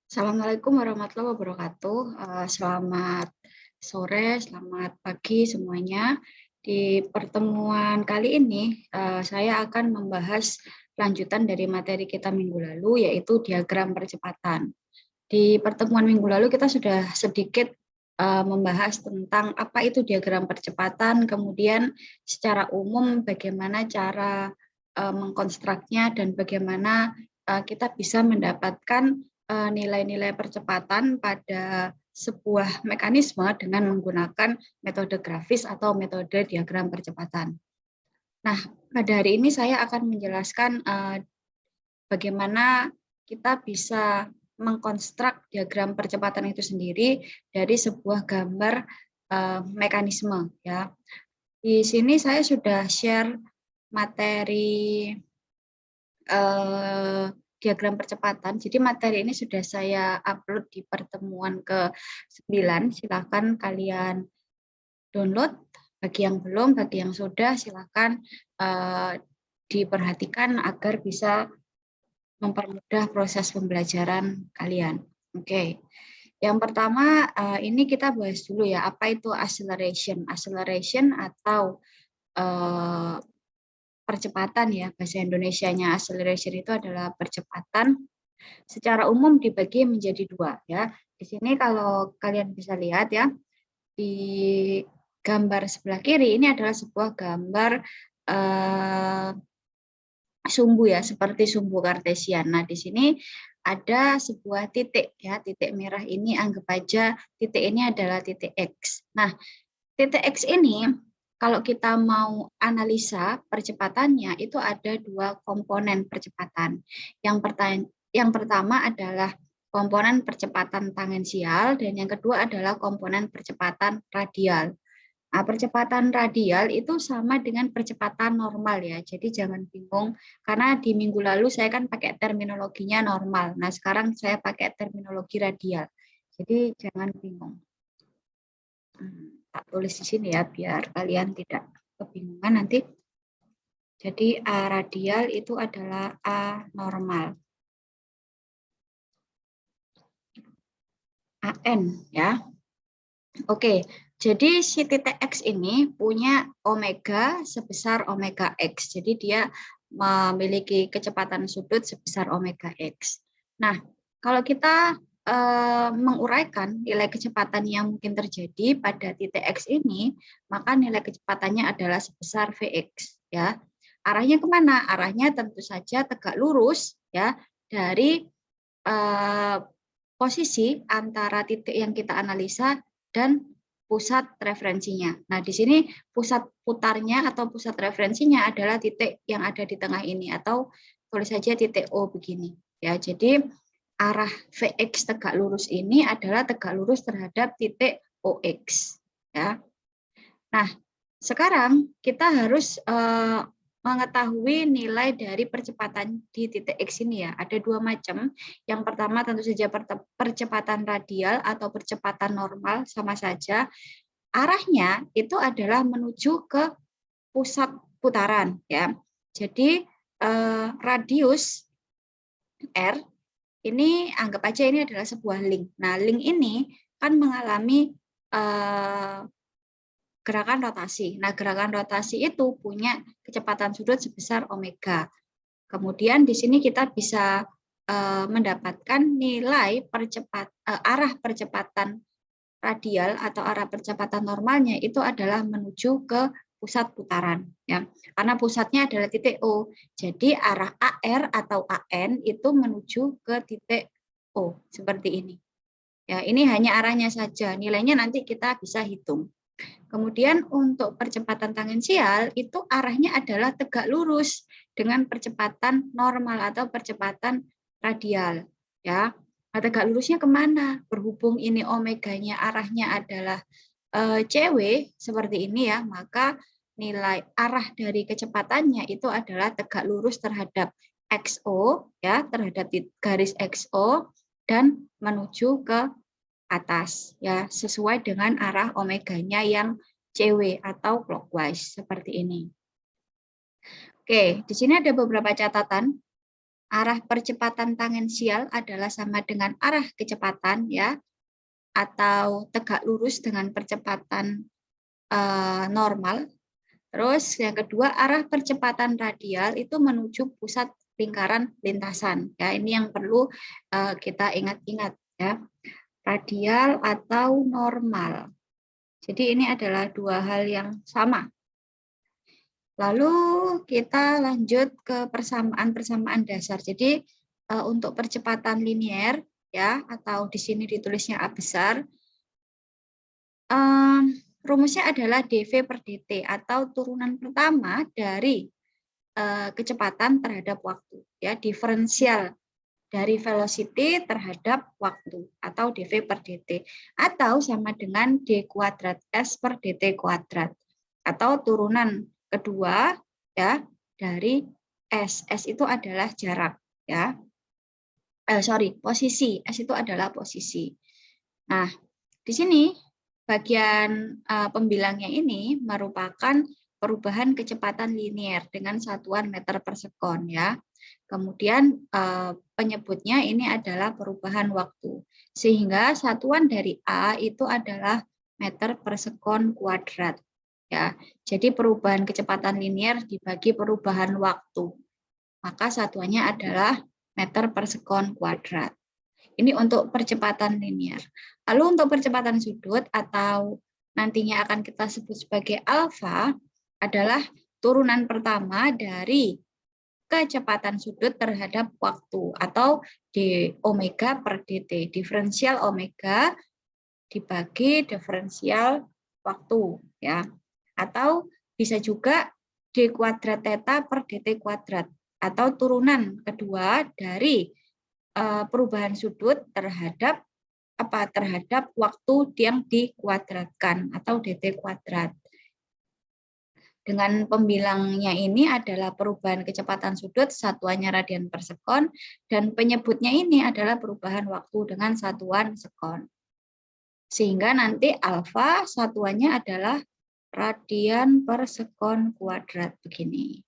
Assalamualaikum warahmatullahi wabarakatuh. Selamat sore, selamat pagi semuanya. Di pertemuan kali ini, saya akan membahas lanjutan dari materi kita minggu lalu, yaitu diagram percepatan. Di pertemuan minggu lalu kita sudah sedikit membahas tentang apa itu diagram percepatan, kemudian secara umum bagaimana cara mengkonstruknya dan bagaimana kita bisa mendapatkan nilai-nilai percepatan pada sebuah mekanisme dengan menggunakan metode grafis atau metode diagram percepatan. Nah, pada hari ini saya akan menjelaskan bagaimana kita bisa mengkonstruk diagram percepatan itu sendiri dari sebuah gambar mekanisme ya. Di sini saya sudah share materi diagram percepatan. Jadi materi ini sudah saya upload di pertemuan ke-9. Silakan kalian download. Bagi yang belum, bagi yang sudah, silakan diperhatikan agar bisa mempermudah proses pembelajaran kalian. Oke. Yang pertama, ini kita bahas dulu ya, apa itu acceleration. Acceleration atau percepatan ya, bahasa Indonesianya acceleration itu adalah percepatan. Secara umum dibagi menjadi dua ya. Di sini kalau kalian bisa lihat ya, di gambar sebelah kiri ini adalah sebuah gambar sumbu ya, seperti sumbu kartesian. Nah, di sini ada sebuah titik ya, titik merah ini anggap aja titik ini adalah titik X. Nah, titik X ini kalau kita mau analisa percepatannya itu ada dua komponen percepatan. Yang pertama adalah komponen percepatan tangensial dan yang kedua adalah komponen percepatan radial. Nah, percepatan radial itu sama dengan percepatan normal ya. Jadi jangan bingung karena di minggu lalu saya kan pakai terminologinya normal. Nah, sekarang saya pakai terminologi radial. Jadi jangan bingung. Tak tulis di sini ya biar kalian tidak kebingungan nanti. Jadi A radial itu adalah A normal. AN ya. Oke, jadi si titik X ini punya omega sebesar omega X. Jadi dia memiliki kecepatan sudut sebesar omega X. Nah, kalau kita menguraikan nilai kecepatan yang mungkin terjadi pada titik X ini, maka nilai kecepatannya adalah sebesar Vx. Ya. Arahnya kemana? Arahnya tentu saja tegak lurus ya dari posisi antara titik yang kita analisa dan pusat referensinya. Nah, di sini pusat putarnya atau pusat referensinya adalah titik yang ada di tengah ini atau tulis saja titik O begini. Ya, jadi arah Vx tegak lurus ini adalah tegak lurus terhadap titik OX. Ya. Nah, sekarang kita harus mengetahui nilai dari percepatan di titik X ini ya. Ada dua macam. Yang pertama tentu saja percepatan radial atau percepatan normal sama saja. Arahnya itu adalah menuju ke pusat putaran ya. Jadi radius R ini anggap aja ini adalah sebuah link. Nah, link ini kan mengalami gerakan rotasi. Nah, gerakan rotasi itu punya kecepatan sudut sebesar omega. Kemudian di sini kita bisa mendapatkan nilai arah percepatan radial atau arah percepatan normalnya itu adalah menuju ke pusat putaran ya. Karena pusatnya adalah titik O. Jadi arah AR atau AN itu menuju ke titik O seperti ini. Ya, ini hanya arahnya saja. Nilainya nanti kita bisa hitung. Kemudian untuk percepatan tangensial itu arahnya adalah tegak lurus dengan percepatan normal atau percepatan radial. Ya, nah, tegak lurusnya kemana? Berhubung ini omeganya arahnya adalah CW seperti ini ya, maka nilai arah dari kecepatannya itu adalah tegak lurus terhadap XO ya, terhadap garis XO dan menuju ke atas ya, sesuai dengan arah omeganya yang CW atau clockwise seperti ini. Oke, di sini ada beberapa catatan. arah percepatan tangensial adalah sama dengan arah kecepatan ya, atau tegak lurus dengan percepatan normal. Terus yang kedua, arah percepatan radial itu menuju pusat lingkaran lintasan. Ya, ini yang perlu kita ingat-ingat ya. Radial atau normal. Jadi ini adalah dua hal yang sama. Lalu kita lanjut ke persamaan-persamaan dasar. Jadi untuk percepatan linier ya, atau di sini ditulisnya A besar, rumusnya adalah dv per dt atau turunan pertama dari kecepatan terhadap waktu, ya, diferensial dari velocity terhadap waktu atau dv per dt, atau sama dengan d kuadrat s per dt kuadrat, atau turunan kedua ya dari s. S itu adalah jarak ya. Posisi. S itu adalah posisi. Nah, di sini bagian pembilangnya ini merupakan perubahan kecepatan linier dengan satuan meter per sekon ya. Kemudian penyebutnya ini adalah perubahan waktu. Sehingga satuan dari A itu adalah meter per sekon kuadrat ya. Jadi perubahan kecepatan linier dibagi perubahan waktu. Maka satuannya adalah meter per sekon kuadrat. Ini untuk percepatan linier. Lalu untuk percepatan sudut atau nantinya akan kita sebut sebagai alfa adalah turunan pertama dari kecepatan sudut terhadap waktu atau d omega per dt, diferensial omega dibagi diferensial waktu ya. Atau bisa juga d kuadrat theta per dt kuadrat atau turunan kedua dari perubahan sudut terhadap waktu yang dikuadratkan atau dt kuadrat. Dengan pembilangnya ini adalah perubahan kecepatan sudut, satuannya radian per sekon, dan penyebutnya ini adalah perubahan waktu dengan satuan sekon. Sehingga nanti alfa satuannya adalah radian per sekon kuadrat begini.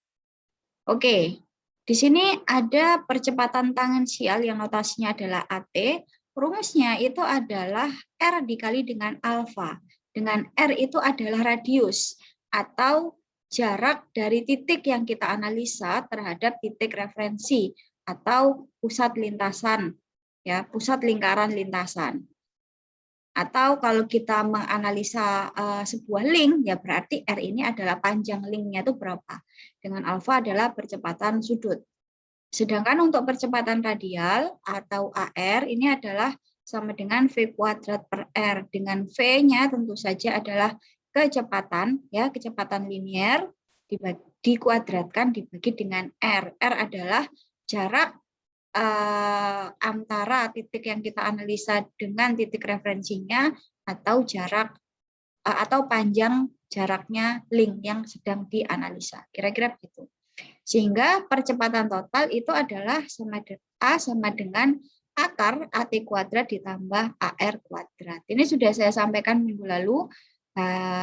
Oke, di sini ada percepatan tangensial yang notasinya adalah AT. Rumusnya itu adalah R dikali dengan alfa. Dengan R itu adalah radius atau jarak dari titik yang kita analisa terhadap titik referensi atau pusat lintasan, ya, pusat lingkaran lintasan. Atau kalau kita menganalisa sebuah link, ya berarti R ini adalah panjang linknya itu berapa. Dengan alfa adalah percepatan sudut. Sedangkan untuk percepatan radial atau AR ini adalah sama dengan V kuadrat per R. Dengan V-nya tentu saja adalah kecepatan, ya, kecepatan linier dikuadratkan dibagi dengan R. R adalah jarak antara titik yang kita analisa dengan titik referensinya atau jarak atau panjang jaraknya link yang sedang dianalisa. Kira-kira begitu. Sehingga percepatan total itu adalah A sama dengan akar AT kuadrat ditambah AR kuadrat. Ini sudah saya sampaikan minggu lalu.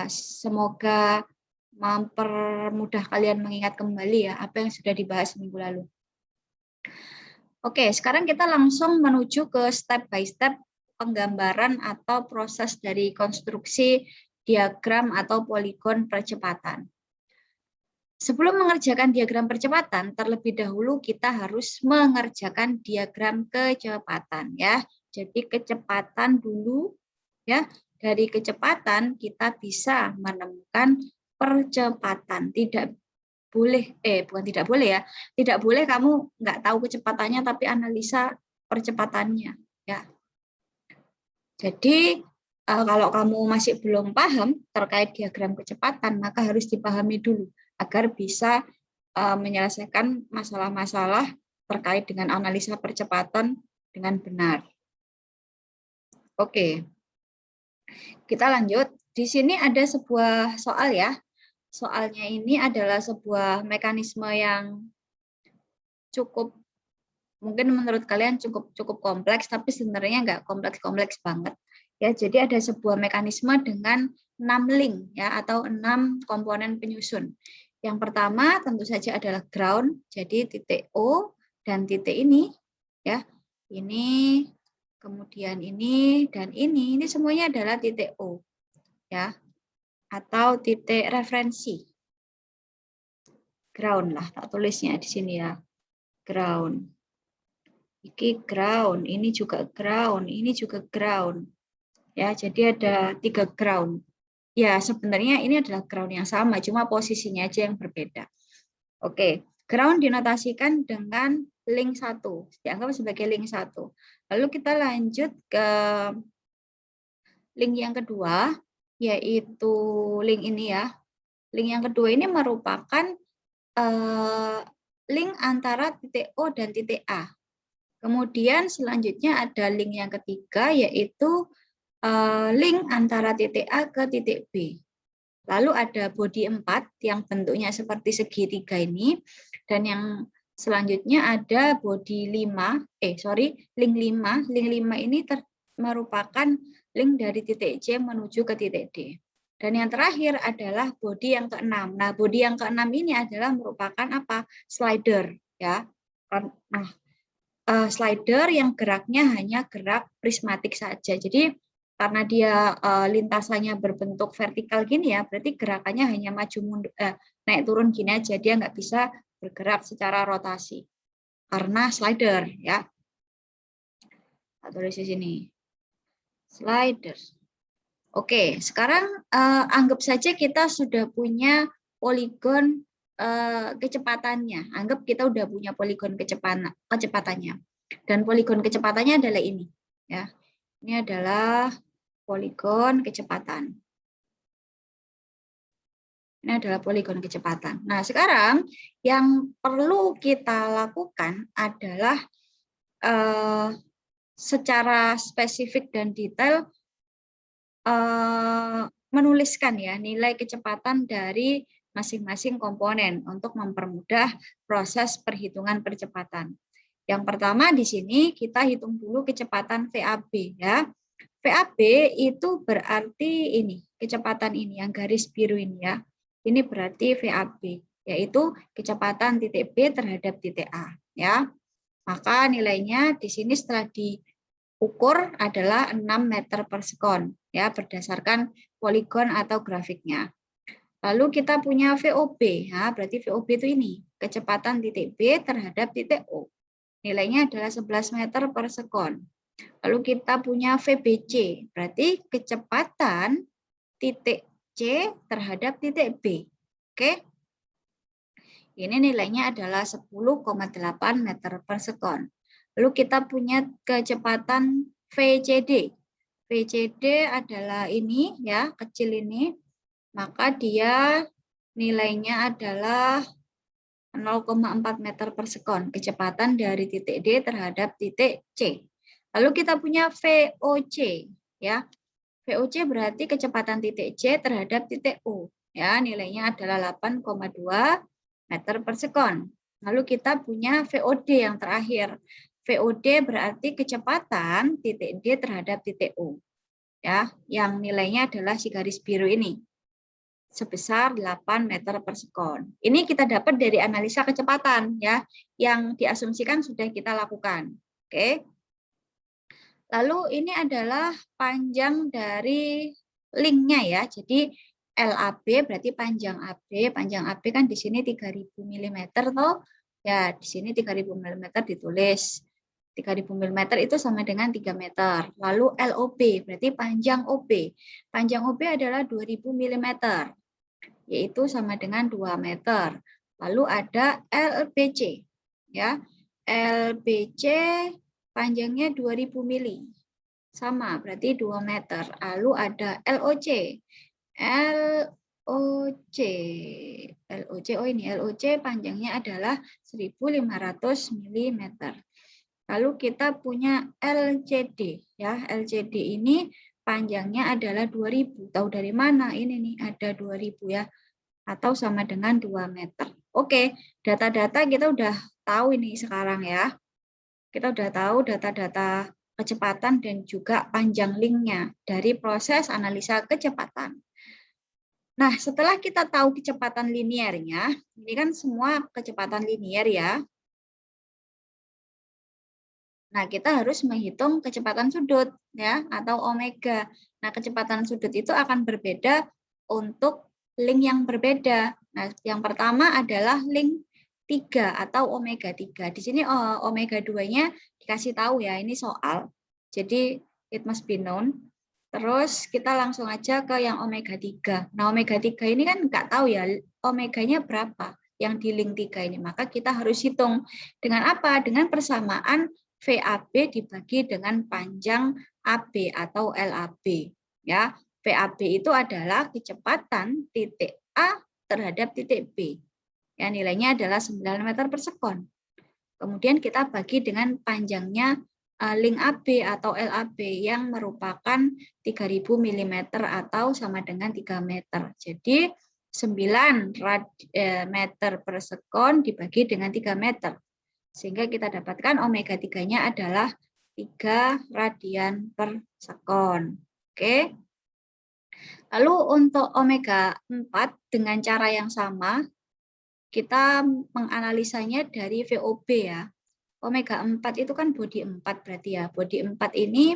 Semoga mempermudah kalian mengingat kembali ya apa yang sudah dibahas minggu lalu. Oke, sekarang kita langsung menuju ke step by step penggambaran atau proses dari konstruksi diagram atau poligon percepatan. Sebelum mengerjakan diagram percepatan, terlebih dahulu kita harus mengerjakan diagram kecepatan ya. Jadi kecepatan dulu ya. Dari kecepatan kita bisa menemukan percepatan. Tidak boleh ya. Tidak boleh kamu nggak tahu kecepatannya tapi analisa percepatannya ya. Jadi kalau kamu masih belum paham terkait diagram kecepatan, maka harus dipahami dulu agar bisa menyelesaikan masalah-masalah terkait dengan analisa percepatan dengan benar. Oke. Kita lanjut. Di sini ada sebuah soal ya. Soalnya ini adalah sebuah mekanisme yang mungkin menurut kalian cukup kompleks, tapi sebenarnya nggak kompleks banget. Ya, jadi ada sebuah mekanisme dengan 6 link ya atau 6 komponen penyusun. Yang pertama tentu saja adalah ground, jadi titik O dan titik ini, ya, ini, kemudian ini, dan ini semuanya adalah titik O, ya, atau titik referensi. Ground lah, tak tulisnya di sini ya, ground. Ini ground, ini juga ground, ini juga ground. Ya, jadi ada 3 ground. Ya, sebenarnya ini adalah ground yang sama, cuma posisinya aja yang berbeda. Oke, ground dinotasikan dengan link 1, dianggap sebagai link 1. Lalu kita lanjut ke link yang kedua, yaitu link ini ya. Link yang kedua ini merupakan link antara titik O dan titik A. Kemudian selanjutnya ada link yang ketiga, yaitu link antara titik A ke titik B. Lalu ada body 4 yang bentuknya seperti segitiga ini, dan yang selanjutnya ada body 5, link 5. Link 5 ini merupakan link dari titik C menuju ke titik D. Dan yang terakhir adalah body yang ke-6. Nah, body yang ke-6 ini adalah merupakan apa? Slider, ya. Nah, slider yang geraknya hanya gerak prismatik saja. Jadi karena dia lintasannya berbentuk vertikal gini ya, berarti gerakannya hanya maju mundur, naik turun gini aja, dia nggak bisa bergerak secara rotasi karena slider, ya. Atau di sini slider. Oke, sekarang anggap saja kita sudah punya poligon kecepatannya. Anggap kita udah punya poligon kecepatannya. Dan poligon kecepatannya adalah ini, ya. Ini adalah poligon kecepatan. Ini adalah poligon kecepatan. Nah, sekarang yang perlu kita lakukan adalah secara spesifik dan detail menuliskan ya nilai kecepatan dari masing-masing komponen untuk mempermudah proses perhitungan percepatan. Yang pertama di sini kita hitung dulu kecepatan VAB ya. VAB itu berarti ini, kecepatan ini yang garis biru ini ya. Ini berarti VAB, yaitu kecepatan titik B terhadap titik A ya. Maka nilainya di sini setelah diukur adalah 6 meter per sekon ya, berdasarkan poligon atau grafiknya. Lalu kita punya VOB ya, berarti VOB itu ini, kecepatan titik B terhadap titik O. Nilainya adalah 11 meter per sekon. Lalu kita punya VBC, berarti kecepatan titik C terhadap titik B. Oke. Ini nilainya adalah 10,8 meter per sekon. Lalu kita punya kecepatan VCD. VCD adalah ini ya, kecil ini. Maka dia nilainya adalah 0,4 meter per sekon. Kecepatan dari titik D terhadap titik C. Lalu kita punya VOC ya. VOC berarti kecepatan titik C terhadap titik O. Ya, nilainya adalah 8,2 meter per sekon. Lalu kita punya VOD yang terakhir. VOD berarti kecepatan titik D terhadap titik O. Ya, yang nilainya adalah si garis biru ini. Sebesar 8 meter per sekon. Ini kita dapat dari analisa kecepatan ya, yang diasumsikan sudah kita lakukan. Oke. Lalu ini adalah panjang dari linknya ya. Jadi LAB berarti panjang AB. Panjang AB kan di sini 3000 mm toh. Ya, di sini 3000 mm ditulis. 3000 mm itu sama dengan 3 meter. Lalu LOB berarti panjang OB. Panjang OB adalah 2000 mm. Yaitu sama dengan 2 meter. Lalu ada LBC ya. LBC panjangnya 2000 mili. Sama, berarti 2 meter. Lalu ada LOC. LOC. LOC, oh ini LOC panjangnya adalah 1500 mm. Lalu kita punya LCD. Ya, LCD ini panjangnya adalah 2000. Tahu dari mana? Ini nih, ada 2000 ya. Atau sama dengan 2 meter. Oke, data-data kita udah tahu ini sekarang ya. Kita udah tahu data-data kecepatan dan juga panjang linknya dari proses analisa kecepatan. Nah, setelah kita tahu kecepatan linearnya, ini kan semua kecepatan linear ya. Nah, kita harus menghitung kecepatan sudut ya atau omega. Nah, kecepatan sudut itu akan berbeda untuk link yang berbeda. Nah, yang pertama adalah link 3 atau omega 3. Di sini omega 2-nya dikasih tahu ya, ini soal. Jadi it must be known. Terus kita langsung aja ke yang omega 3. Nah, omega 3 ini kan nggak tahu ya omeganya berapa yang di link 3 ini. Maka kita harus hitung dengan apa? Dengan persamaan VAB dibagi dengan panjang AB atau LAB. Ya, VAB itu adalah kecepatan titik A terhadap titik B. Ya, nilainya adalah 9 meter per sekon. Kemudian kita bagi dengan panjangnya link AB atau LAB yang merupakan 3000 mm atau sama dengan 3 meter. Jadi 9 meter per sekon dibagi dengan 3 meter. Sehingga kita dapatkan omega 3-nya adalah 3 radian per sekon. Oke. Lalu untuk omega 4 dengan cara yang sama, kita menganalisanya dari VOB ya. Omega 4 itu kan body 4 berarti ya. Body 4 ini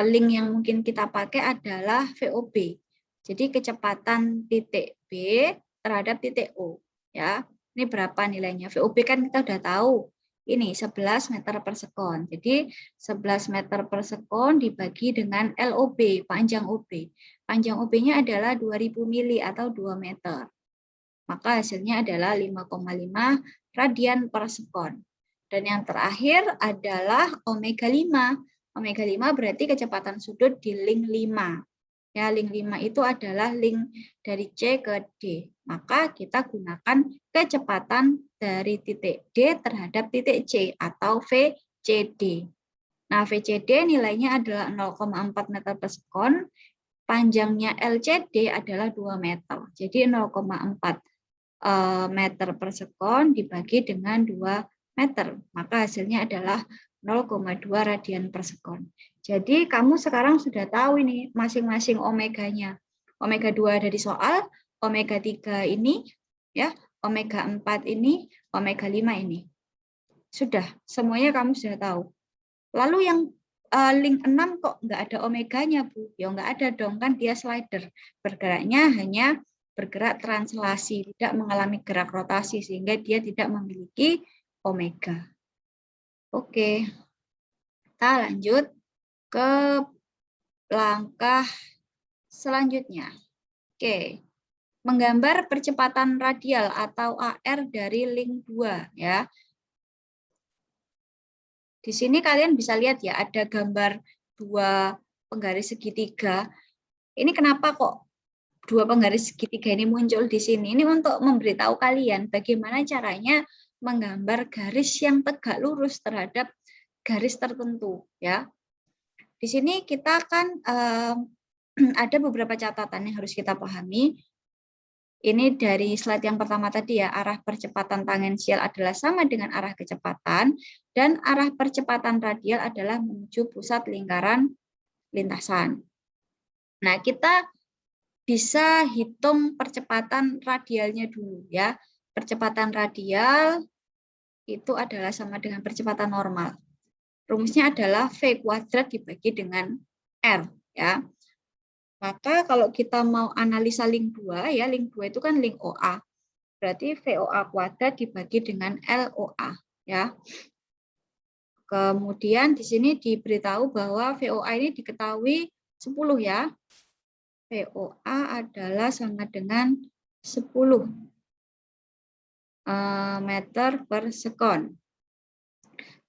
link yang mungkin kita pakai adalah VOB. Jadi kecepatan titik B terhadap titik O. Ya, ini berapa nilainya? VOB kan kita udah tahu. Ini 11 meter per sekon. Jadi 11 meter per sekon dibagi dengan LOB, panjang OB. Panjang OB-nya adalah 2000 mili atau 2 meter. Maka hasilnya adalah 5,5 radian per sekon. Dan yang terakhir adalah omega 5. Omega 5 berarti kecepatan sudut di link 5. Ya, link 5 itu adalah link dari C ke D. Maka kita gunakan kecepatan dari titik D terhadap titik C atau VCD. Nah, VCD nilainya adalah 0,4 meter per sekon. Panjangnya LCD adalah 2 meter. Jadi 0,4 meter per sekon dibagi dengan 2 meter. Maka hasilnya adalah 0,2 radian per sekon. Jadi kamu sekarang sudah tahu ini masing-masing omeganya. Omega 2 ada di soal, omega 3 ini, ya, omega 4 ini, omega 5 ini. Sudah, semuanya kamu sudah tahu. Lalu yang link 6 kok nggak ada omeganya, Bu? Ya nggak ada dong, kan dia slider. Bergeraknya hanya bergerak translasi, tidak mengalami gerak rotasi, sehingga dia tidak memiliki omega. Oke, kita lanjut ke langkah selanjutnya. Oke, menggambar percepatan radial atau AR dari link 2 ya. Di sini kalian bisa lihat ya, ada gambar 2 penggaris segitiga. Ini kenapa kok 2 penggaris segitiga ini muncul di sini? Ini untuk memberitahu kalian bagaimana caranya menggambar garis yang tegak lurus terhadap garis tertentu ya. Di sini kita kan ada beberapa catatan yang harus kita pahami. Ini dari slide yang pertama tadi ya, arah percepatan tangensial adalah sama dengan arah kecepatan, dan arah percepatan radial adalah menuju pusat lingkaran lintasan. Nah, kita bisa hitung percepatan radialnya dulu ya. Percepatan radial itu adalah sama dengan percepatan normal. Rumusnya adalah V kuadrat dibagi dengan R ya. Maka kalau kita mau analisa link 2 ya, link 2 itu kan link OA. Berarti VOA kuadrat dibagi dengan LOA ya. Kemudian di sini diberitahu bahwa VOA ini diketahui 10 ya. VOA adalah sama dengan 10 meter per sekon.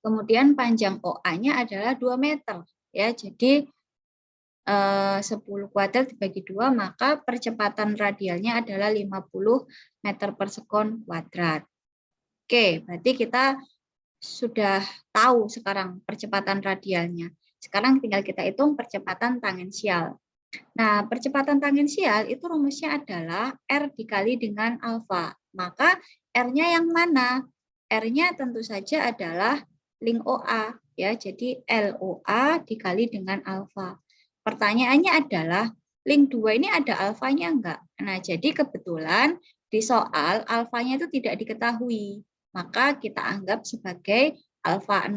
Kemudian panjang OA-nya adalah 2 meter ya. Jadi 10 kuadrat dibagi 2, maka percepatan radialnya adalah 50 meter per sekon kuadrat. Oke, berarti kita sudah tahu sekarang percepatan radialnya. Sekarang tinggal kita hitung percepatan tangensial. Nah, percepatan tangensial itu rumusnya adalah R dikali dengan alfa. Maka R-nya yang mana? R-nya tentu saja adalah link OA ya. Jadi LOA dikali dengan alfa. Pertanyaannya adalah link 2 ini ada alfanya enggak? Nah, jadi kebetulan di soal alfanya itu tidak diketahui. Maka kita anggap sebagai alfa 0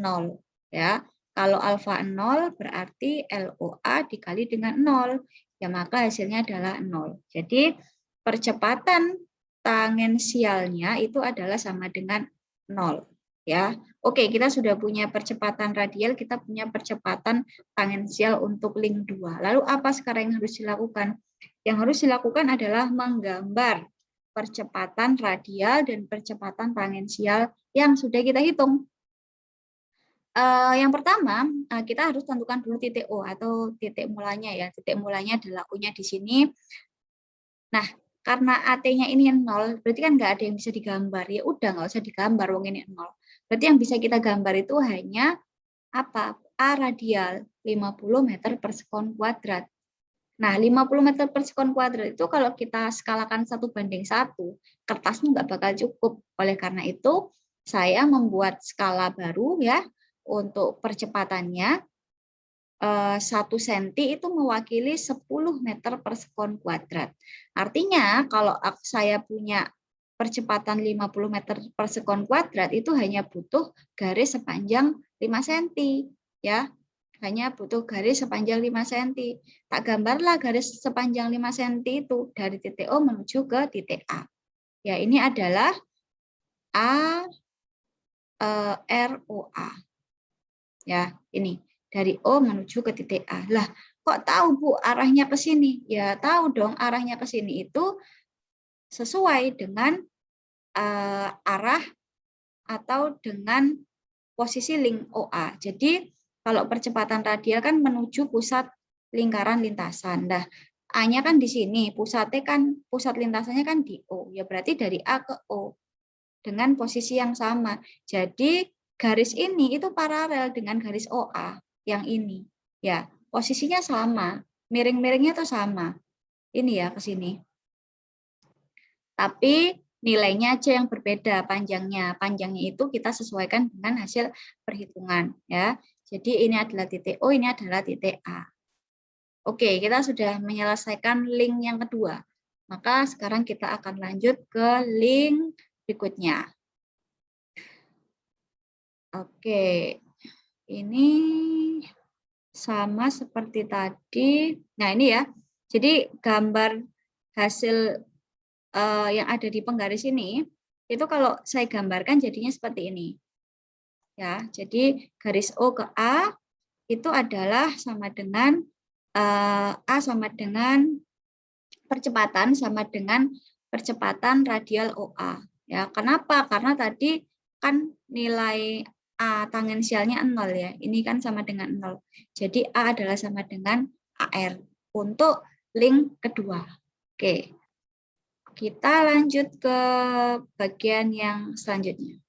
ya. Kalau alfa 0 berarti LOA dikali dengan 0. Ya, maka hasilnya adalah 0. Jadi percepatan tangensialnya itu adalah sama dengan 0. Ya, oke, kita sudah punya percepatan radial, kita punya percepatan tangensial untuk link 2. Lalu apa sekarang yang harus dilakukan? Yang harus dilakukan adalah menggambar percepatan radial dan percepatan tangensial yang sudah kita hitung. Yang pertama, kita harus tentukan dulu titik O atau titik mulanya ya. Titik mulanya adalah O-nya di sini. Nah, karena AT-nya ini 0, berarti kan nggak ada yang bisa digambar. Ya udah, nggak usah digambar, wong ini 0. Berarti yang bisa kita gambar itu hanya apa? A radial 50 meter per sekon kuadrat. Nah, 50 meter per sekon kuadrat itu kalau kita skalakan 1:1, kertasnya nggak bakal cukup. Oleh karena itu, saya membuat skala baru ya untuk percepatannya. 1 cm itu mewakili 10 meter per sekon kuadrat. Artinya, kalau saya punya percepatan 50 meter per sekon kuadrat, itu hanya butuh garis sepanjang 5 cm. Ya, hanya butuh garis sepanjang 5 cm. Tak gambarlah garis sepanjang 5 cm itu dari titik O menuju ke titik A. Ya, ini adalah A ROA. Ya, ini dari O menuju ke titik A. Lah, kok tahu Bu arahnya ke sini? Ya, tahu dong arahnya ke sini itu sesuai dengan arah atau dengan posisi link OA. Jadi, kalau percepatan radial kan menuju pusat lingkaran lintasan. Nah, A-nya kan di sini, pusat lintasannya kan di O. Ya berarti dari A ke O dengan posisi yang sama. Jadi, garis ini itu paralel dengan garis OA yang ini. Ya, posisinya sama, miring-miringnya tuh sama. Ini ya ke sini. Tapi nilainya aja yang berbeda panjangnya. Panjangnya itu kita sesuaikan dengan hasil perhitungan ya. Jadi ini adalah titik O, ini adalah titik A. Oke, kita sudah menyelesaikan link yang kedua. Maka sekarang kita akan lanjut ke link berikutnya. Oke, ini sama seperti tadi. Nah, ini ya. Jadi gambar hasil yang ada di penggaris ini, itu kalau saya gambarkan jadinya seperti ini. Ya, jadi garis O ke A itu adalah sama dengan A sama dengan percepatan sama dengan percepatan radial OA. Ya, kenapa? Karena tadi kan nilai A tangensialnya 0 ya. Ini kan sama dengan 0. Jadi A adalah sama dengan AR untuk link kedua. Oke. Kita lanjut ke bagian yang selanjutnya.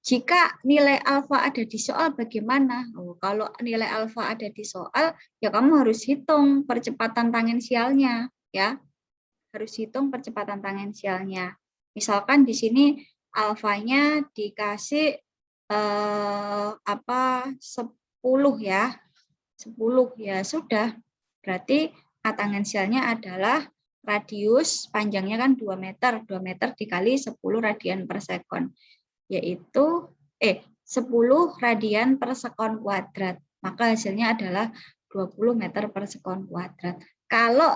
Jika nilai alfa ada di soal bagaimana? Oh, kalau nilai alfa ada di soal, ya kamu harus hitung percepatan tangensialnya, ya. Harus hitung percepatan tangensialnya. Misalkan di sini alfanya dikasih 10 ya. 10 ya sudah. Berarti A tangensialnya adalah radius panjangnya kan 2 meter. 2 meter dikali 10 radian per sekon. Yaitu 10 radian per sekon kuadrat. Maka hasilnya adalah 20 meter per sekon kuadrat. Kalau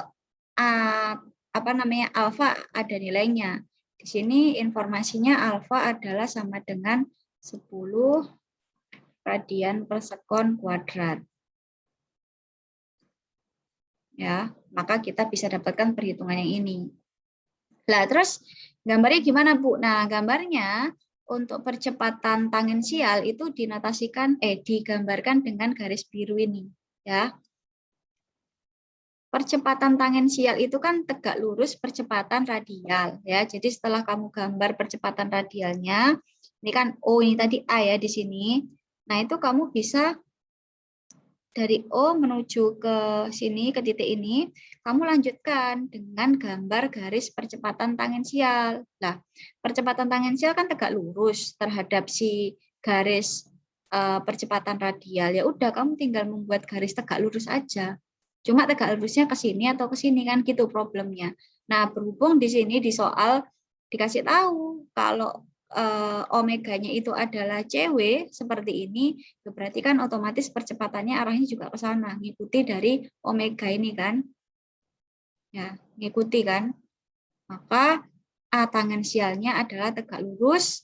alfa ada nilainya. Di sini informasinya alfa adalah sama dengan 10 radian per sekon kuadrat. Ya, maka kita bisa dapatkan perhitungan yang ini. Nah, terus gambarnya gimana, Bu? Nah, gambarnya untuk percepatan tangensial itu digambarkan dengan garis biru ini, ya. Percepatan tangensial itu kan tegak lurus percepatan radial, ya. Jadi setelah kamu gambar percepatan radialnya, ini kan O ini tadi A ya di sini. Nah, itu kamu bisa dari O menuju ke sini, ke titik ini, kamu lanjutkan dengan gambar garis percepatan tangensial. Nah, percepatan tangensial kan tegak lurus terhadap si garis percepatan radial. Ya udah, kamu tinggal membuat garis tegak lurus aja. Cuma tegak lurusnya ke sini atau ke sini kan gitu problemnya. Nah, berhubung di sini di soal dikasih tahu kalau omeganya itu adalah CW seperti ini, berarti kan otomatis percepatannya arahnya juga ke sana, ngikuti dari omega ini kan. Ya, ngikuti kan. Maka A tangensialnya adalah tegak lurus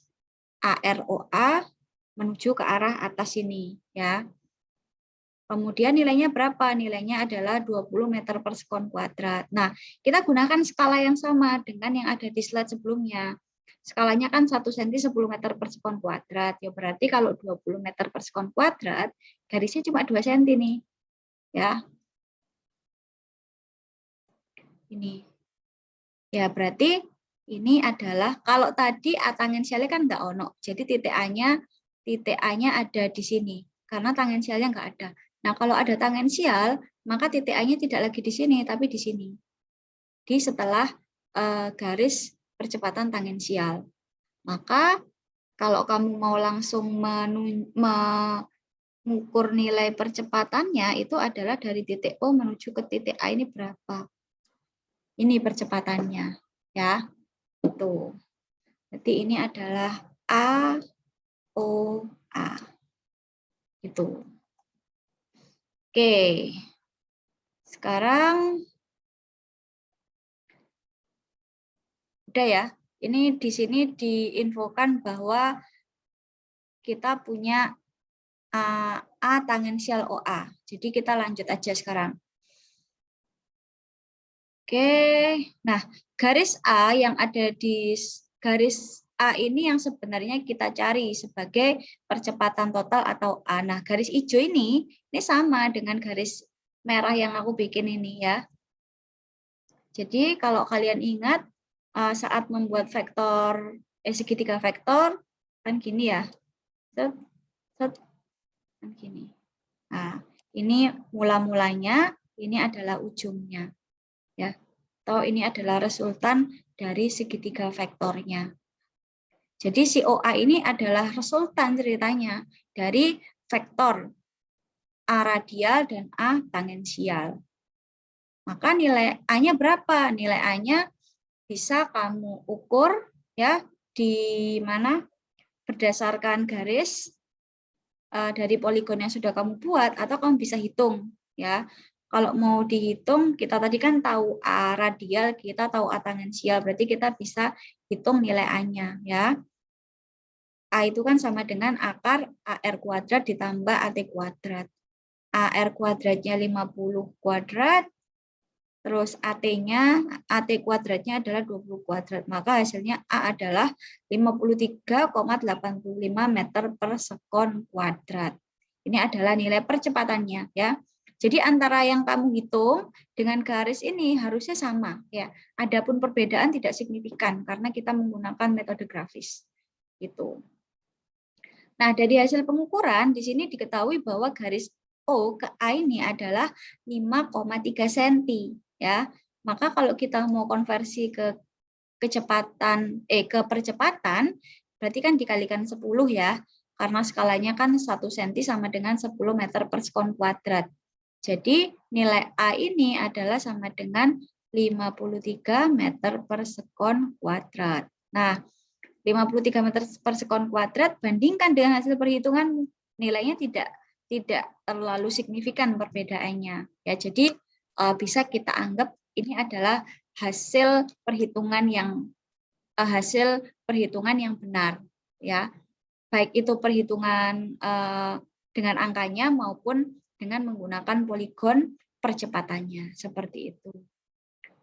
AROA menuju ke arah atas ini ya. Kemudian nilainya berapa? Nilainya adalah 20 meter per sekon kuadrat. Nah, kita gunakan skala yang sama dengan yang ada di slide sebelumnya. Skalanya kan 1 cm 10 meter per sekon kuadrat. Ya berarti kalau 20 meter per sekon kuadrat, garisnya cuma 2 cm nih. Ya. Ini. Ya, berarti ini adalah, kalau tadi A tangensialnya kan enggak ono. Jadi titik A-nya ada di sini. Karena tangensialnya enggak ada. Nah, kalau ada tangensial, maka titik A-nya tidak lagi di sini, tapi di sini. Di setelah garis percepatan tangensial. Maka, kalau kamu mau langsung mengukur nilai percepatannya, itu adalah dari titik O menuju ke titik A ini berapa. Ini percepatannya. Ya, itu. Jadi ini adalah A, O, A. Itu. Oke. Sekarang udah ya. Ini di sini diinfokan bahwa kita punya A tangensial OA. Jadi kita lanjut aja sekarang. Oke. Nah, garis A yang ada di garis A ini yang sebenarnya kita cari sebagai percepatan total atau A. Nah, garis hijau ini sama dengan garis merah yang aku bikin ini ya. Jadi kalau kalian ingat saat membuat vektor segitiga vektor kan gini ya. Kan gini. Nah, ini mula-mulanya, ini adalah ujungnya. Ya. Atau ini adalah resultan dari segitiga vektornya. Jadi si OA ini adalah resultan ceritanya dari vektor A radial dan A tangensial. Maka nilai A-nya berapa? Nilai A-nya bisa kamu ukur ya di mana berdasarkan garis dari poligon yang sudah kamu buat, atau kamu bisa hitung ya. Kalau mau dihitung, kita tadi kan tahu A radial, kita tahu A tangensial, berarti kita bisa hitung nilai A-nya ya. A itu kan sama dengan akar AR kuadrat ditambah AT kuadrat. AR kuadratnya 50 kuadrat, terus AT kuadratnya adalah 20 kuadrat. Maka hasilnya A adalah 53,85 meter per sekon kuadrat. Ini adalah nilai percepatannya ya. Jadi antara yang kamu hitung dengan garis ini harusnya sama ya. Adapun perbedaan tidak signifikan karena kita menggunakan metode grafis. Gitu. Nah, dari hasil pengukuran di sini diketahui bahwa garis O ke A ini adalah 5,3 cm ya. Maka kalau kita mau konversi ke percepatan berarti kan dikalikan 10 ya. Karena skalanya kan 1 cm sama dengan 10 meter per sekon kuadrat. Jadi nilai A ini adalah sama dengan 53 meter per sekon kuadrat. Nah, 53 meter per sekon kuadrat bandingkan dengan hasil perhitungan nilainya tidak terlalu signifikan perbedaannya. Ya, jadi bisa kita anggap ini adalah hasil perhitungan yang benar ya. Baik itu perhitungan dengan angkanya maupun dengan menggunakan poligon percepatannya seperti itu.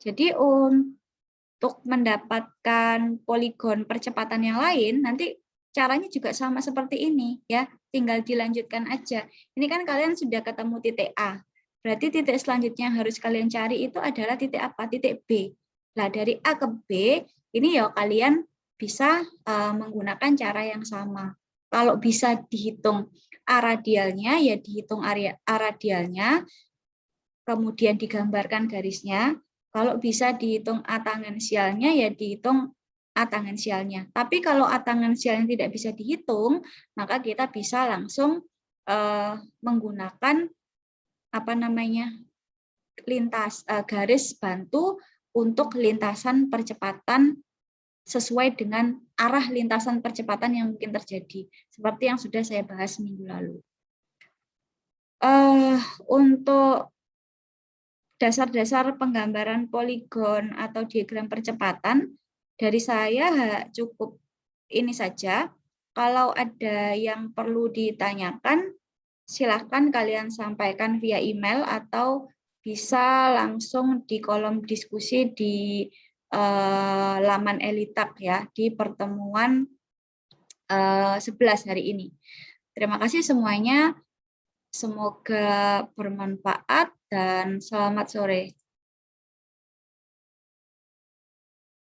Jadi untuk mendapatkan poligon percepatan yang lain nanti caranya juga sama seperti ini ya, tinggal dilanjutkan aja. Ini kan kalian sudah ketemu titik A. Berarti titik selanjutnya yang harus kalian cari itu adalah titik apa? Titik B. Nah, dari A ke B ini ya kalian bisa menggunakan cara yang sama. Kalau bisa dihitung A radialnya, ya dihitung A radialnya, kemudian digambarkan garisnya. Kalau bisa dihitung A tangensialnya, ya dihitung A tangensialnya. Tapi kalau A tangensialnya tidak bisa dihitung, maka kita bisa langsung menggunakan garis bantu untuk lintasan percepatan sesuai dengan arah lintasan percepatan yang mungkin terjadi, seperti yang sudah saya bahas minggu lalu. Untuk dasar-dasar penggambaran poligon atau diagram percepatan, dari saya cukup ini saja. Kalau ada yang perlu ditanyakan, silahkan kalian sampaikan via email atau bisa langsung di kolom diskusi di laman Elitak ya, di pertemuan 11 hari ini. Terima kasih semuanya. Semoga bermanfaat dan selamat sore.